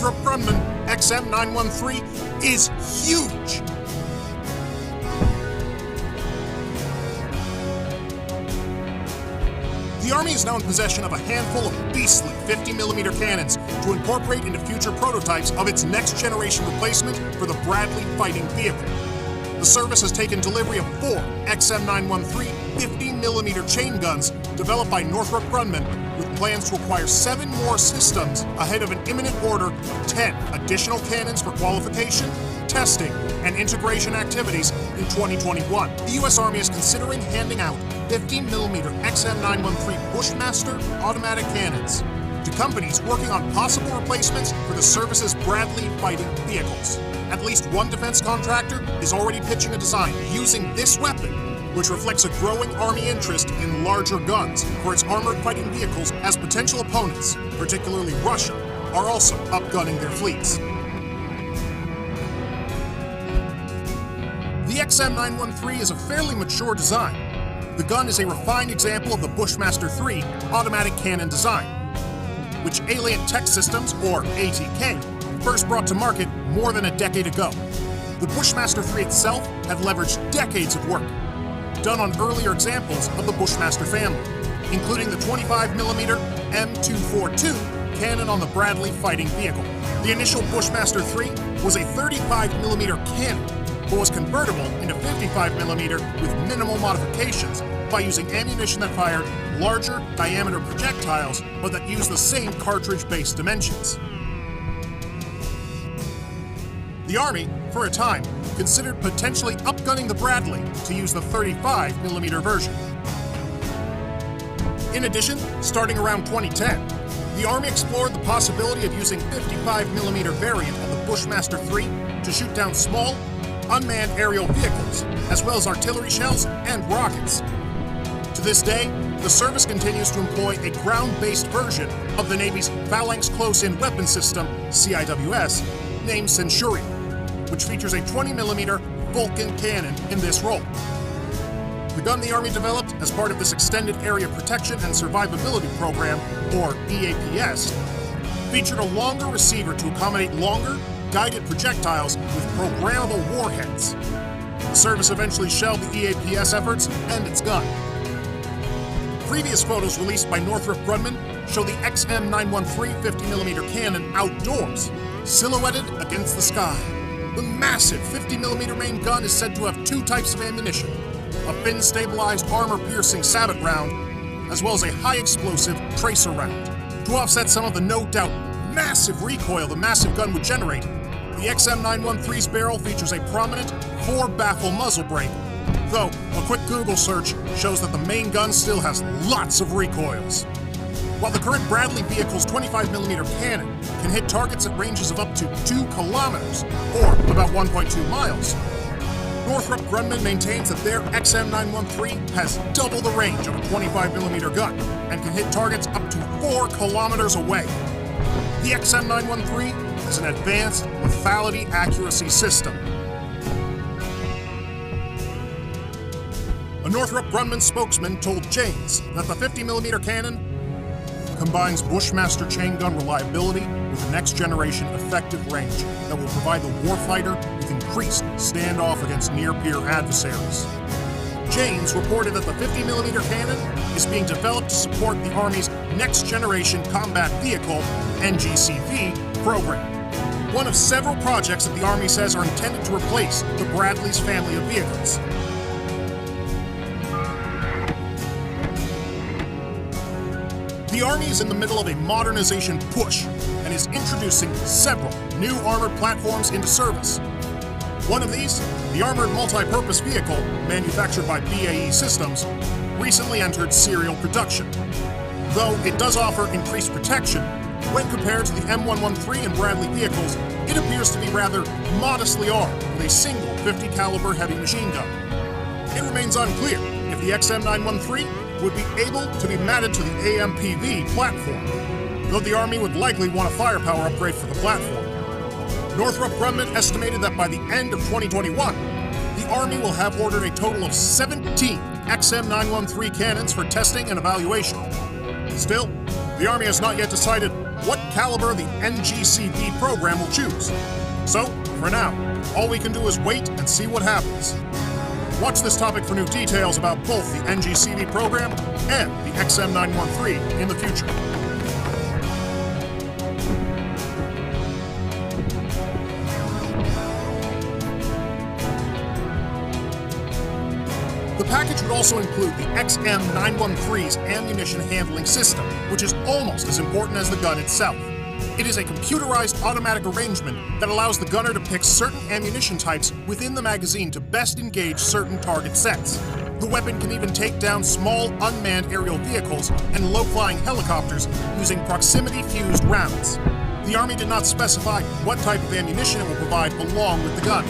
Northrop Grumman XM913 is huge. The Army is now in possession of a handful of beastly 50mm cannons to incorporate into future prototypes of its next-generation replacement for the Bradley fighting vehicle. The service has taken delivery of 4 XM913 50mm chain guns developed by Northrop Grumman, with plans to acquire 7 more systems ahead of an imminent order of 10 additional cannons for qualification, testing, and integration activities in 2021. The U.S. Army is considering handing out 50mm XM913 Bushmaster automatic cannons to companies working on possible replacements for the service's Bradley fighting vehicles. At least one defense contractor is already pitching a design using this weapon, which reflects a growing Army interest in larger guns for its armored fighting vehicles, as potential opponents, particularly Russia, are also upgunning their fleets. The XM913 is a fairly mature design. The gun is a refined example of the Bushmaster 3 automatic cannon design, which Alien Tech Systems, or ATK, first brought to market more than a decade ago. The Bushmaster 3 itself had leveraged decades of work done on earlier examples of the Bushmaster family, including the 25mm M242 cannon on the Bradley fighting vehicle. The initial Bushmaster 3 was a 35mm cannon, but was convertible into 55mm with minimal modifications by using ammunition that fired larger diameter projectiles, but that used the same cartridge-based dimensions. The Army, for a time, considered potentially upgunning the Bradley to use the 35mm version. In addition, starting around 2010, the Army explored the possibility of using 55mm variant of the Bushmaster 3 to shoot down small, unmanned aerial vehicles, as well as artillery shells and rockets. To this day, the service continues to employ a ground-based version of the Navy's Phalanx Close-In Weapon System, CIWS, named Centurion, which features a 20mm Vulcan cannon in this role. The gun the Army developed as part of this Extended Area Protection and Survivability Program, or EAPS, featured a longer receiver to accommodate longer, guided projectiles with programmable warheads. The service eventually shelved the EAPS efforts and its gun. Previous photos released by Northrop Grumman show the XM913 50mm cannon outdoors, silhouetted against the sky. The massive 50mm main gun is said to have 2 types of ammunition: a fin-stabilized armor-piercing sabot round, as well as a high-explosive tracer round. To offset some of the no-doubt massive recoil the massive gun would generate, the XM913's barrel features a prominent 4-baffle muzzle brake, though a quick Google search shows that the main gun still has lots of recoils. While the current Bradley vehicle's 25mm cannon can hit targets at ranges of up to 2 kilometers, or about 1.2 miles, Northrop Grumman maintains that their XM913 has double the range of a 25mm gun and can hit targets up to 4 kilometers away. The XM913 is an advanced lethality accuracy system. A Northrop Grumman spokesman told Janes that the 50mm cannon combines Bushmaster chain gun reliability with the next-generation effective range that will provide the warfighter with increased standoff against near-peer adversaries. Janes reported that the 50mm cannon is being developed to support the Army's Next-Generation Combat Vehicle, NGCV, program, one of several projects that the Army says are intended to replace the Bradley's family of vehicles. The Army is in the middle of a modernization push and is introducing several new armored platforms into service. One of these, the Armored Multi-Purpose Vehicle, manufactured by BAE Systems, recently entered serial production. Though it does offer increased protection, when compared to the M113 and Bradley vehicles, it appears to be rather modestly armed with a single .50 caliber heavy machine gun. It remains unclear if the XM913 would be able to be matted to the AMPV platform, though the Army would likely want a firepower upgrade for the platform. Northrop Grumman estimated that by the end of 2021, the Army will have ordered a total of 17 XM913 cannons for testing and evaluation. Still, the Army has not yet decided what caliber the NGCV program will choose. So, for now, all we can do is wait and see what happens. Watch this topic for new details about both the NGCV program and the XM913 in the future. The package would also include the XM913's ammunition handling system, which is almost as important as the gun itself. It is a computerized automatic arrangement that allows the gunner to pick certain ammunition types within the magazine to best engage certain target sets. The weapon can even take down small unmanned aerial vehicles and low-flying helicopters using proximity-fused rounds. The Army did not specify what type of ammunition it will provide along with the gun.